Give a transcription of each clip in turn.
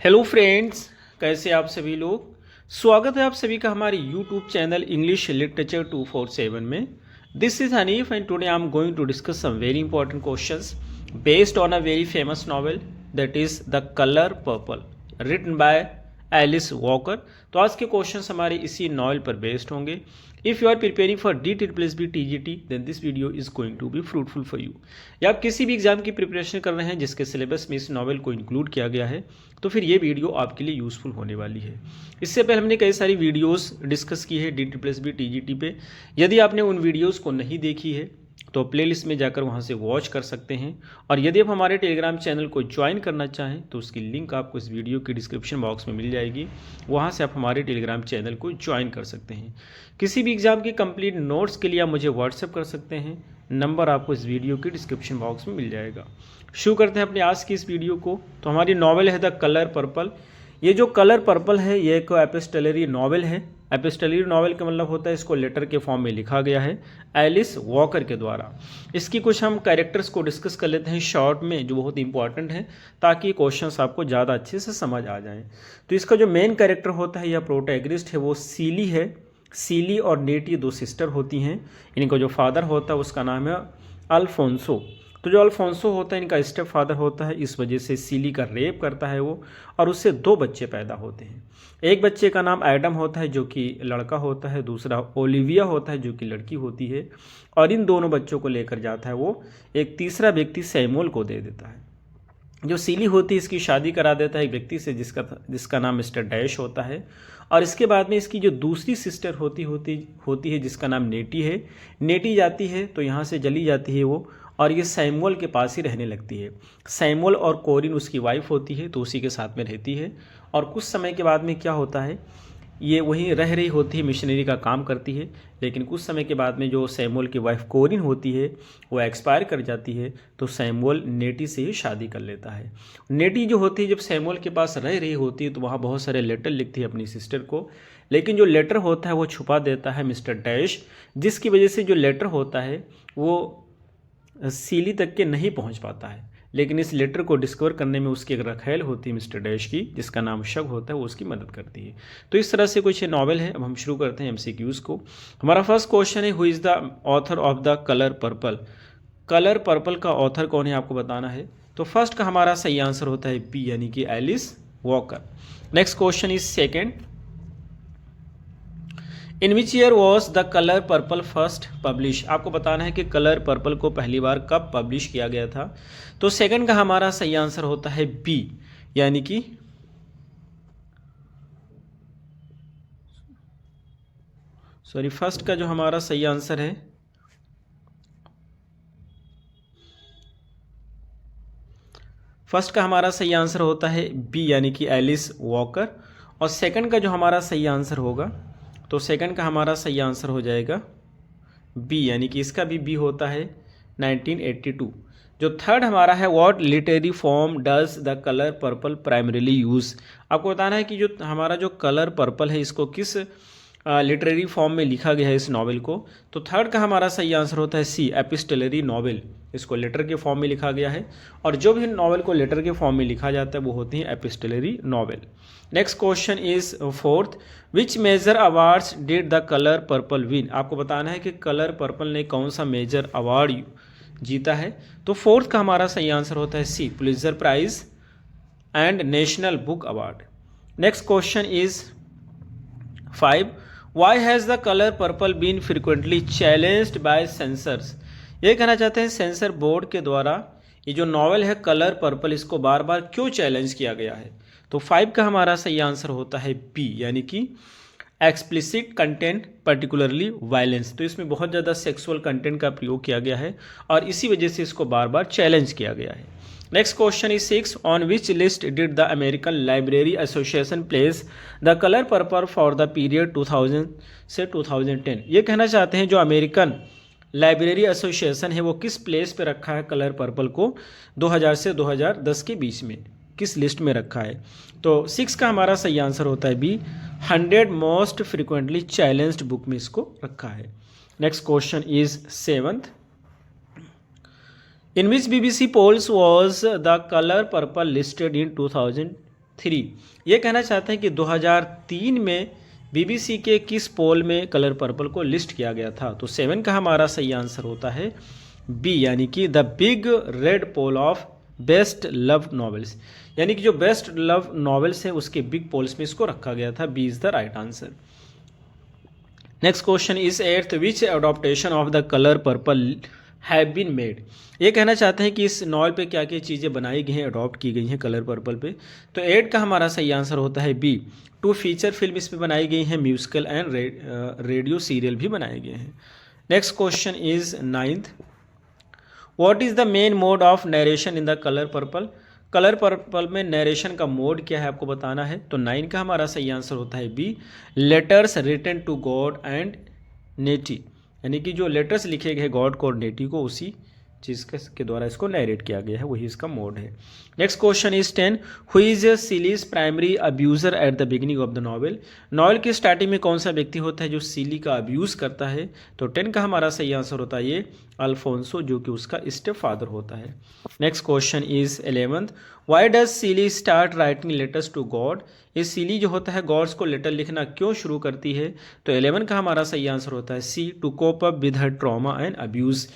Hello friends, कैसे आप सभी लोग। स्वागत है आप सभी का हमारे यूट्यूब चैनल इंग्लिश लिटरेचर 247 में। This is Hanif and today I am going to discuss some very important questions based on a very famous novel that is the colour purple written by Alice Walker. तो आज के questions हमारे इसी novel पर based होंगे। If you are preparing for DEET TGT then this video is going to be fruitful for you. या आप किसी भी एग्जाम की प्रिपरेशन कर रहे हैं जिसके सिलेबस में इस नॉवेल को इंक्लूड किया गया है, तो फिर ये वीडियो आपके लिए यूज़फुल होने वाली है। इससे पहले हमने कई सारी वीडियोस डिस्कस की है DEET TGT पे। यदि आपने उन वीडियोस को नहीं देखी है तो प्लेलिस्ट में जाकर वहां से वॉच कर सकते हैं। और यदि आप हमारे टेलीग्राम चैनल को ज्वाइन करना चाहें तो उसकी लिंक आपको इस वीडियो के डिस्क्रिप्शन बॉक्स में मिल जाएगी। वहां से आप हमारे टेलीग्राम चैनल को ज्वाइन कर सकते हैं। किसी भी एग्जाम की कंप्लीट नोट्स के लिए आप मुझे व्हाट्सएप कर सकते हैं। नंबर आपको इस वीडियो के डिस्क्रिप्शन बॉक्स में मिल जाएगा। शुरू करते हैं अपने आज की इस वीडियो को। तो हमारी नॉवेल है द कलर पर्पल। ये जो कलर पर्पल है ये एक एपिस्टलरी नॉवेल है। एपिस्टलरी नॉवेल का मतलब होता है इसको लेटर के फॉर्म में लिखा गया है एलिस वॉकर के द्वारा। इसकी कुछ हम कैरेक्टर्स को डिस्कस कर लेते हैं शॉर्ट में, जो बहुत इंपॉर्टेंट है ताकि क्वेश्चंस आपको ज़्यादा अच्छे से समझ आ जाएं। तो इसका जो मेन कैरेक्टर होता है या प्रोटैगनिस्ट है वो सीली है। सीली और नेटी दो सिस्टर होती हैं। इनका जो फादर होता है उसका नाम है अल्फोंसो। तो जो अल्फोंसो होता है इनका स्टेप फादर होता है। इस वजह से सीली का रेप करता है वो, और उससे दो बच्चे पैदा होते हैं। एक बच्चे का नाम एडम होता है जो कि लड़का होता है, दूसरा ओलिविया होता है जो कि लड़की होती है। और इन दोनों बच्चों को लेकर जाता है वो एक तीसरा व्यक्ति सैमुअल को दे देता है। जो सीली होती है इसकी शादी करा देता है एक व्यक्ति से जिसका नाम मिस्टर डैश होता है। और इसके बाद में इसकी जो दूसरी सिस्टर होती है जिसका नाम नेटी है। नेटी जाती है तो यहाँ से चली जाती है वो, और ये सैमुअल के पास ही रहने लगती है। सैमुअल और कोरिन उसकी वाइफ होती है तो उसी के साथ में रहती है। और कुछ समय के बाद में क्या होता है, ये वहीं रह रही होती है, मिशनरी का काम करती है। लेकिन कुछ समय के बाद में जो सैमुअल की वाइफ कोरिन होती है वो एक्सपायर कर जाती है। तो सैमुअल नेटी से ही शादी कर लेता है। नेटी जो होती है जब सैमुअल के पास रह रही होती है तो वहाँ बहुत सारे लेटर लिखती है अपनी सिस्टर को। लेकिन जो लेटर होता है वो छुपा देता है मिस्टर डैश, जिसकी वजह से जो लेटर होता है वो सीली तक के नहीं पहुंच पाता है। लेकिन इस लेटर को डिस्कवर करने में उसकी एक रखेल होती है मिस्टर डैश की, जिसका नाम शग होता है, वो उसकी मदद करती है। तो इस तरह से कुछ ये नॉवेल है। अब हम शुरू करते हैं MCQs को। हमारा फर्स्ट क्वेश्चन है, who is the author of the colour purple. Colour purple का ऑथर कौन है आपको बताना है। तो फर्स्ट का हमारा सही आंसर होता है बी, यानी कि Alice Walker. Next question is second, in which year was the colour purple first publish. आपको बताना है कि कलर पर्पल को पहली बार कब पब्लिश किया गया था। तो सेकंड का हमारा सही आंसर होता है बी, यानी कि फर्स्ट का जो हमारा सही आंसर है फर्स्ट का हमारा सही आंसर होता है बी, यानी कि एलिस वॉकर। और सेकंड का जो हमारा सही आंसर होगा, तो सेकंड का हमारा सही आंसर हो जाएगा बी, यानी कि इसका भी बी होता है 1982। जो थर्ड हमारा है, what literary form does the colour purple primarily use. आपको बताना है कि जो हमारा जो कलर पर्पल है इसको किस लिटरेरी फॉर्म में लिखा गया है इस नॉवेल को। तो थर्ड का हमारा सही आंसर होता है सी, एपिस्टलरी नॉवेल। इसको लेटर के फॉर्म में लिखा गया है, और जो भी नॉवेल को लेटर के फॉर्म में लिखा जाता है वो होती है epistolary novel. Next question is fourth, which major awards did the colour Purple win. आपको बताना है कि कलर पर्पल ने कौन सा मेजर अवार्ड जीता है। तो फोर्थ का हमारा सही आंसर होता है C, Pulitzer Prize and National Book Award. Next question is 5, why has the colour Purple been frequently challenged by censors. ये कहना चाहते हैं सेंसर बोर्ड के द्वारा ये जो नॉवेल है कलर पर्पल इसको बार बार क्यों चैलेंज किया गया है। तो 5 का हमारा सही आंसर होता है बी, यानी कि एक्सप्लिसिट कंटेंट पर्टिकुलरली वायलेंस। तो इसमें बहुत ज़्यादा सेक्सुअल कंटेंट का प्रयोग किया गया है और इसी वजह से इसको बार बार चैलेंज किया गया है। Next question is 6, on which list did the American library association place the colour purple for the period 2000 से 2010। ये कहना चाहते हैं जो अमेरिकन लाइब्रेरी एसोसिएशन है वो किस प्लेस पे रखा है कलर पर्पल को 2000 से 2010 के बीच में, किस लिस्ट में रखा है। तो 6 का हमारा सही आंसर होता है B, 100 most frequently challenged book में इसको रखा है। Next question is 7th, in which BBC polls was the color purple listed in 2000 3। ये कहना चाहते हैं कि 2003 में BBC के किस पोल में कलर पर्पल को लिस्ट किया गया था। तो 7 का हमारा सही आंसर होता है बी, यानी कि the big red poll of best love novels, यानी कि जो बेस्ट लव नॉवेल्स है उसके बिग पोल्स में इसको रखा गया था। B is the right answer. Next question is 8th which adaptation of the colour purple have been made. ये कहना चाहते हैं कि इस नॉवल पे क्या क्या चीज़ें बनाई गई हैं, अडॉप्ट की गई हैं कलर पर्पल पे। तो 8 का हमारा सही आंसर होता है बी, 2 फीचर फिल्म इस पे बनाई गई हैं, म्यूजिकल एंड रेडियो सीरियल भी बनाए गए हैं। Next question is 9th, what is the main mode of narration in the colour purple. Colour purple में नरेशन का मोड क्या है आपको बताना है। तो 9 का हमारा सही आंसर होता है B, letters written to God and Nettie, यानी कि जो लेटर्स लिखे गए गॉड को और नेटी को उसी चीज़ के द्वारा इसको नरेट किया गया है, वही इसका मोड है। Next question is 10, who is Celie's primary abuser at the beginning of the novel. Novel की स्टार्टिंग में कौन सा व्यक्ति होता है जो सीली का अब्यूज़ करता है। तो 10 का हमारा सही आंसर होता है ये अल्फोंसो, जो कि उसका स्टेप फादर होता है। Next question is 11th, why does Celie start writing letters to God. ये सीली जो होता है गॉड्स को लेटर लिखना क्यों शुरू करती है। तो 11 का हमारा सही आंसर होता है C, to cope up with her trauma and abuse,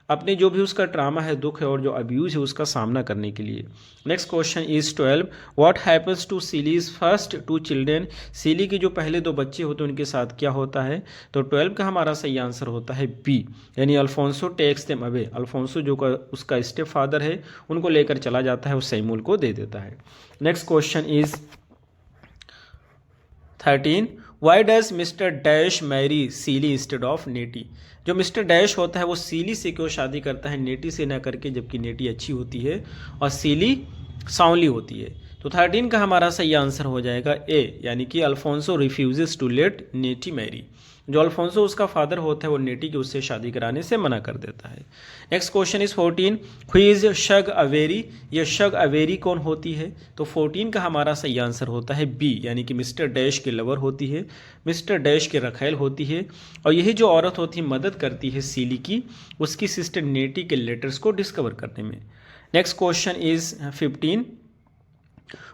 अपने जो भी उसका ट्रामा है, दुख है और जो अब्यूज़ है उसका सामना करने के लिए। Next question is 12, what happens to Celie's first 2 children. Celie के जो पहले 2 बच्चे होते हैं उनके साथ क्या होता है। तो 12 का हमारा सही आंसर होता है बी, यानी Alphonso takes them away. Alphonso जो उसका स्टेप फादर है उनको लेकर चला जाता है, उस सैमुअल को दे देता है। Next question is 13, why does Mister dash marry Celie instead of Nettie. जो मिस्टर डैश होता है वो सीली से क्यों शादी करता है, नेटी से ना करके, जबकि नेटी अच्छी होती है और सीली सांवली होती है। तो 13 का हमारा सही आंसर हो जाएगा ए, यानी कि Alfonso refuses to let Nettie marry. जो अल्फोंसो उसका फादर होता है वो नेटी की उससे शादी कराने से मना कर देता है। Next question is 14, who is Shug Avery. ये शग अवेरी कौन होती है। तो 14 का हमारा सही आंसर होता है बी, यानी कि मिस्टर डैश के लवर होती है, मिस्टर डैश के रखैल होती है। और यही जो औरत होती है मदद करती है सीली की उसकी सिस्टर नेटी के लेटर्स को डिस्कवर करने में। Next question is 15,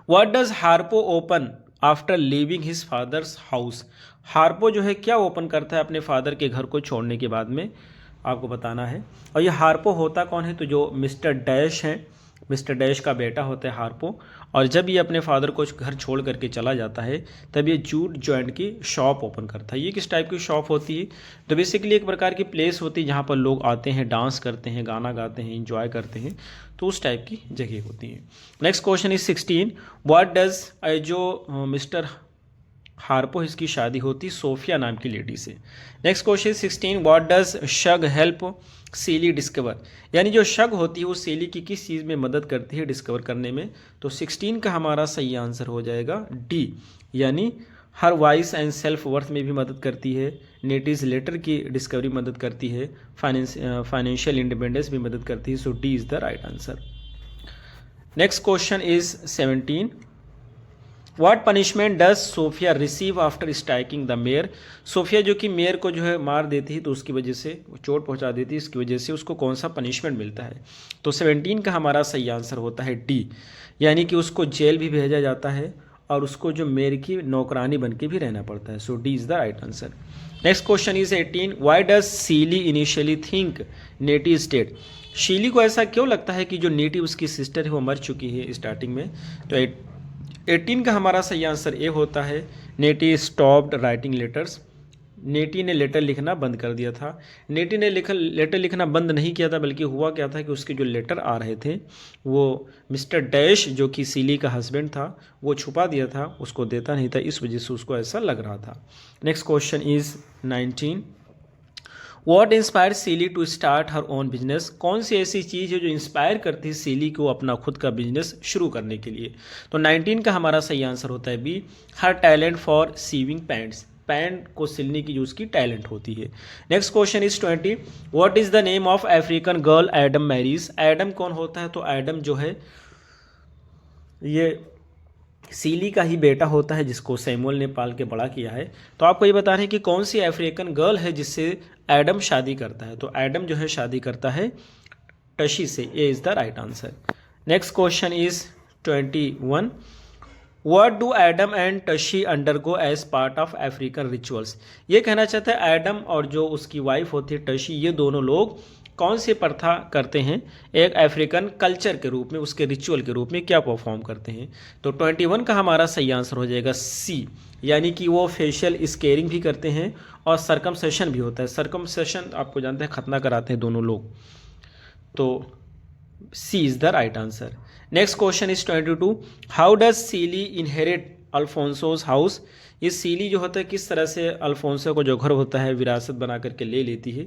what does Harpo open after leaving his father's house. Harpo जो है क्या ओपन करता है अपने फादर के घर को छोड़ने के बाद में, आपको बताना है। और ये हार्पो होता कौन है। तो जो मिस्टर डैश है, मिस्टर डैश का बेटा होता है हार्पो, और जब ये अपने फादर को घर छोड़ करके चला जाता है तब ये जूट जॉइंट की शॉप ओपन करता है। ये किस टाइप की शॉप होती है। तो बेसिकली एक प्रकार की प्लेस होती है जहाँ पर लोग आते हैं, डांस करते हैं, गाना गाते हैं, इंजॉय करते हैं, तो उस टाइप की जगह होती है। Next question is 16, what does जो मिस्टर हार्पो इसकी शादी होती सोफिया नाम की लेडी से। Next question 16, what does Shug help Celie discover. यानी जो शग होती है वो सीली की किस चीज़ में मदद करती है डिस्कवर करने में। तो 16 का हमारा सही आंसर हो जाएगा डी, यानी हर वाइस एंड सेल्फ वर्थ में भी मदद करती है, नेटिव लेटर की डिस्कवरी मदद करती है, फाइनेंशियल इंडिपेंडेंस भी मदद करती है। So D is the right answer. Next question is 17, what punishment does Sofia receive after striking the mayor. Sofia जो कि मेयर को जो है मार देती है, तो उसकी वजह से चोट पहुंचा देती है, इसकी वजह से उसको कौन सा पनिशमेंट मिलता है। तो 17 का हमारा सही आंसर होता है डी, यानी कि उसको जेल भी भेजा जाता है और उसको जो मेयर की नौकरानी बन के भी रहना पड़ता है। So D is the right answer. Next question is 18, why does Celie initially think Nettie is dead. Celie को ऐसा क्यों लगता है कि जो नेटी उसकी सिस्टर है वो मर चुकी है स्टार्टिंग में। तो 18 का हमारा सही आंसर ए होता है, नेटी स्टॉप्ड राइटिंग लेटर्स। नेटी ने लेटर लिखना बंद कर दिया था। नेटी ने लेटर लिखना बंद नहीं किया था, बल्कि हुआ क्या था कि उसके जो लेटर आ रहे थे वो मिस्टर डैश जो कि सीली का हस्बैंड था वो छुपा दिया था, उसको देता नहीं था, इस वजह से उसको ऐसा लग रहा था। Next question is 19, what inspire Celie to start her own business. कौन सी ऐसी चीज़ है जो इंस्पायर करती है सीली को अपना खुद का बिजनेस शुरू करने के लिए। तो 19 का हमारा सही आंसर होता है B, her talent for sewing pants. Pant को सिलने की जो उसकी टैलेंट होती है। Next question is 20, what is the name of African girl Adam marries. Adam कौन होता है। तो एडम जो है ये सीली का ही बेटा होता है जिसको सैमुअल ने पाल के बड़ा किया है। तो आपको ये बताना है कि कौन सी अफ्रीकन गर्ल है जिससे एडम शादी करता है। तो एडम जो है शादी करता है टशी से। A is the right answer. Next question is 21, what do Adam and Tashi undergo as part of African rituals. ये कहना चाहता है एडम और जो उसकी वाइफ होती है टशी, ये दोनों लोग कौन सी प्रथा करते हैं एक अफ्रीकन कल्चर के रूप में, उसके रिचुअल के रूप में क्या परफॉर्म करते हैं। तो 21 का हमारा सही आंसर हो जाएगा सी, यानी कि वो फेशियल स्केरिंग भी करते हैं और सर्कमसेशन भी होता है। सर्कमसेशन आपको जानते हैं खतना कराते हैं दोनों लोग, तो C is the right answer. Next question is 22, how does Celie inherit Alfonso's house. ये सीली जो होता है किस तरह से अल्फोंसो को जो घर होता है विरासत बना करके ले लेती है,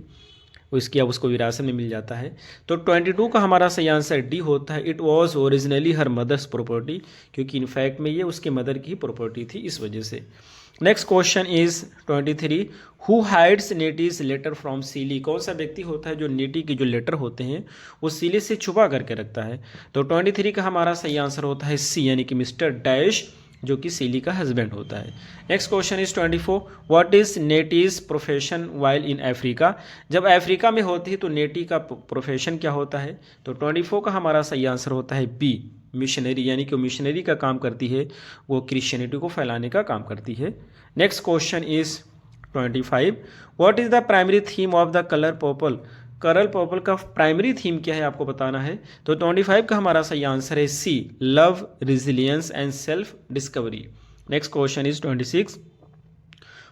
उसकी अब उसको विरासत में मिल जाता है। तो 22 का हमारा सही आंसर डी होता है, it was originally her mother's property, क्योंकि इनफैक्ट में ये उसके मदर की प्रॉपर्टी थी इस वजह से। Next question is 23, who hides Nettie's letter from Celie. कौन सा व्यक्ति होता है जो नेटी के जो लेटर होते हैं वो सीली से छुपा करके रखता है। तो 23 का हमारा सही आंसर होता है सी, यानी कि मिस्टर डैश, जो कि सीली का हस्बैंड होता है। Next question is 24, what is नेटीज profession while in Africa. जब अफ्रीका में होती है तो नेटी का प्रोफेशन क्या होता है। तो 24 का हमारा सही आंसर होता है बी, मिशनरी, यानी कि मिशनरी का काम करती है, वो क्रिश्चियनिटी को फैलाने का काम करती है। Next question is 25, what is the primary theme of the colour purple. Colour purple का प्राइमरी थीम क्या है आपको बताना है। तो 25 का हमारा सही आंसर है C, love, resilience and self discovery. Next question is 26,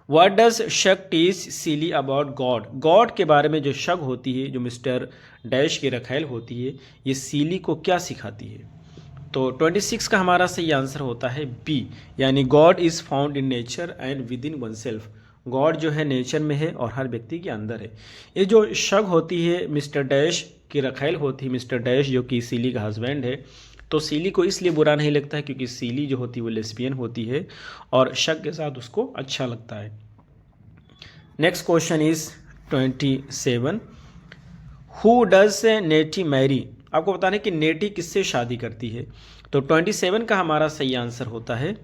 what does Shug teach Celie about God. God के बारे में जो शक होती है, जो मिस्टर डैश की रखैल होती है, ये सीली को क्या सिखाती है। तो 26 का हमारा सही आंसर होता है बी, यानी God is found in nature and with in one self. God जो है नेचर में है और हर व्यक्ति के अंदर है। ये जो शक होती है मिस्टर डैश की रखैल होती है, मिस्टर डैश जो कि सीली का हस्बैंड है, तो सीली को इसलिए बुरा नहीं लगता है क्योंकि सीली जो होती है वो लेस्बियन होती है और शक के साथ उसको अच्छा लगता है। Next question is 27, who does Nettie marry. आपको बताना है कि नेटी किससे शादी करती है। तो 27 का हमारा सही आंसर होता है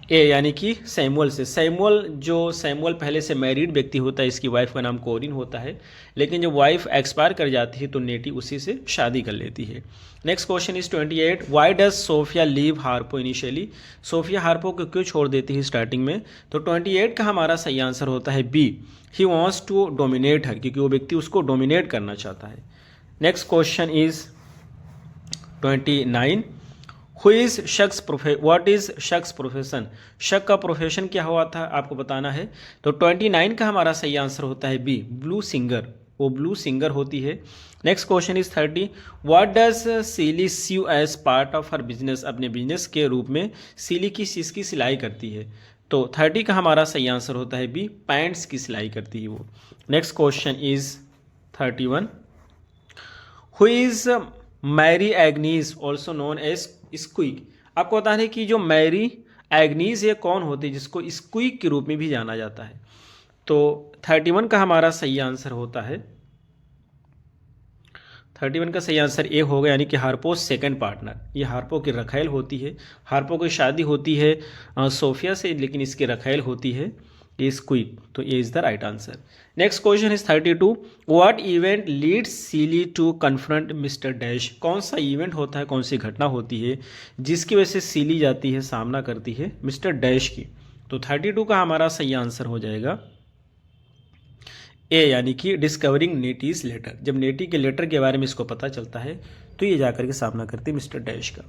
ए, यानी कि सैमुअल से। सैमुअल पहले से मैरिड व्यक्ति होता है, इसकी वाइफ का नाम कोरिन होता है, लेकिन जब वाइफ एक्सपायर कर जाती है तो नेटी उसी से शादी कर लेती है। Next question is 28, why does Sofia leave Harpo initially. Sofia Harpo को क्यों छोड़ देती है स्टार्टिंग में। तो 28 का हमारा सही आंसर होता है B, he wants to dominate her, क्योंकि वो व्यक्ति उसको डोमिनेट करना चाहता है। Next question is 29, what is Shug's profession. Shug का प्रोफेशन क्या हुआ था आपको बताना है। तो 29 का हमारा सही आंसर होता है बी, ब्लू सिंगर, वो ब्लू सिंगर होती है। Next question is 30, what does Celie sew as part of her business. अपने बिजनेस के रूप में सीली किस चीज़ की सिलाई करती है। तो 30 का हमारा सही आंसर होता है बी, पैंट्स की सिलाई करती है वो। Next question is 31, who is Mary Agnes also known as Squeak. आपको बताना है कि जो मैरी एग्नीज ये कौन होती है जिसको स्क्वीक के रूप में भी जाना जाता है। तो 31 का हमारा सही आंसर होता है, 31 का सही आंसर ए होगा, यानी कि हार्पो सेकंड पार्टनर। ये हार्पो की रखैल होती है। हार्पो की शादी होती है सोफिया से, लेकिन इसकी रखैल होती है स्क्वीक। तो ये is the right answer. Next question is 32, what event leads Celie to confront Mister dash. कौन सा इवेंट होता है, कौन सी घटना होती है जिसकी वजह से सीली जाती है, सामना करती है मिस्टर डैश की। तो 32 का हमारा सही आंसर हो जाएगा ए, यानी कि डिस्कवरिंग नेटीज लेटर। जब नेटी के लेटर के बारे में इसको पता चलता है तो ये जाकर के सामना करती है मिस्टर डैश का।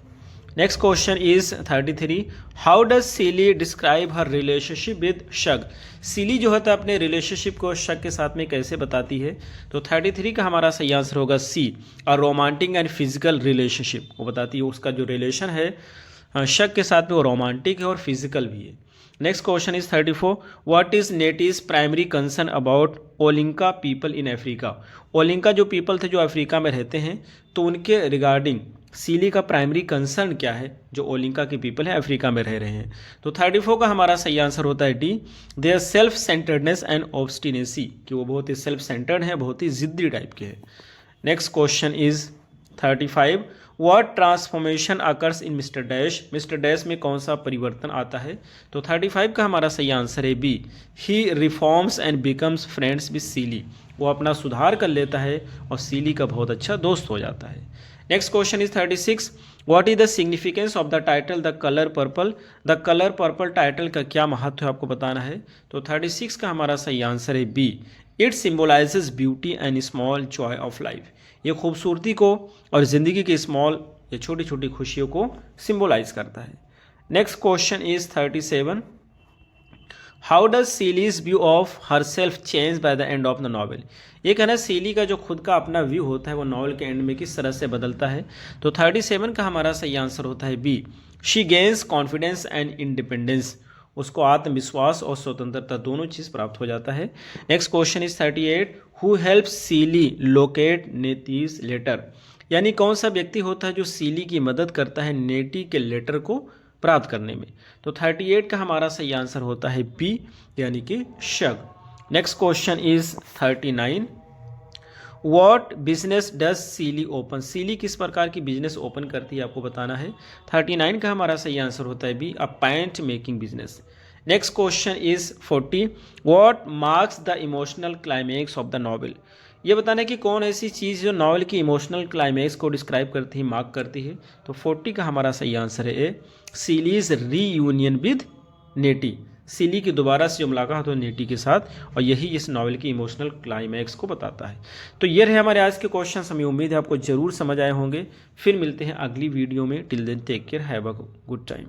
Next question is 33, how does Celie describe her relationship with Shug. Celie जो होता है अपने रिलेशनशिप को शक के साथ में कैसे बताती है। तो 33 का हमारा सही आंसर होगा C, a romantic and physical relationship. वो बताती है उसका जो रिलेशन है शक के साथ में वो रोमांटिक है और फिजिकल भी है। Next question is 34, what is Nettie's primary concern about Olinka people in Africa. Olinka जो पीपल थे जो अफ्रीका में रहते हैं, तो उनके रिगार्डिंग सीली का प्राइमरी कंसर्न क्या है, जो ओलिंका के पीपल हैं अफ्रीका में रह रहे हैं। तो 34 का हमारा सही आंसर होता है D, their self centredness and obstinacy, कि वो बहुत ही सेल्फ सेंटर्ड है, बहुत ही जिद्दी टाइप के हैं। Next question is 35, what transformation occurs in mister dash. Mister dash में कौन सा परिवर्तन आता है। तो 35 का हमारा सही आंसर है B, he reforms and becomes friends with Celie. वो अपना सुधार कर लेता है और सीली का बहुत अच्छा दोस्त हो जाता है। Next question is 36, what is the significance of the title the colour purple? The colour purple title का क्या महत्व है आपको बताना है। तो 36 का हमारा सही आंसर है B, it symbolises beauty and small joy of life. ये खूबसूरती को और ज़िंदगी की स्मॉल या छोटी छोटी खुशियों को सिम्बोलाइज करता है। Next question is 37, how does Celie's view of her self change by the end of the novel? ये कहना सीली का जो खुद का अपना व्यू होता है वो नॉवल के एंड में किस तरह से बदलता है। तो 37 का हमारा सही आंसर होता है B, she gains confidence and independence. उसको आत्मविश्वास और स्वतंत्रता दोनों चीज़ प्राप्त हो जाता है। Next question is 38, who help Celie locate Nettie's letter? यानी कौन सा व्यक्ति होता है जो सीली की मदद करता है नेटी के लेटर को प्राप्त करने में। तो 38 का हमारा सही आंसर होता है बी, यानी कि Shug. Next question is 39, what business does Celie open? Celie किस प्रकार की बिजनेस ओपन करती है आपको बताना है। 39 का हमारा सही आंसर होता है B, a pant making business. Next question is 40, what marks the emotional climax of the novel? ये बताना है कि कौन ऐसी चीज़ जो नॉवल की इमोशनल क्लाइमैक्स को डिस्क्राइब करती है, मार्क करती है। तो 40 का हमारा सही आंसर है ए, सीलीज रीयूनियन विद नेटी। सीली की दोबारा से जो मुलाकात हो नेटी के साथ, और यही इस नॉवल की इमोशनल क्लाइमैक्स को बताता है। तो ये रहे हमारे आज के क्वेश्चन, हमें उम्मीद है आपको जरूर समझ आए होंगे। फिर मिलते हैं अगली वीडियो में। Till then take care, have a good time.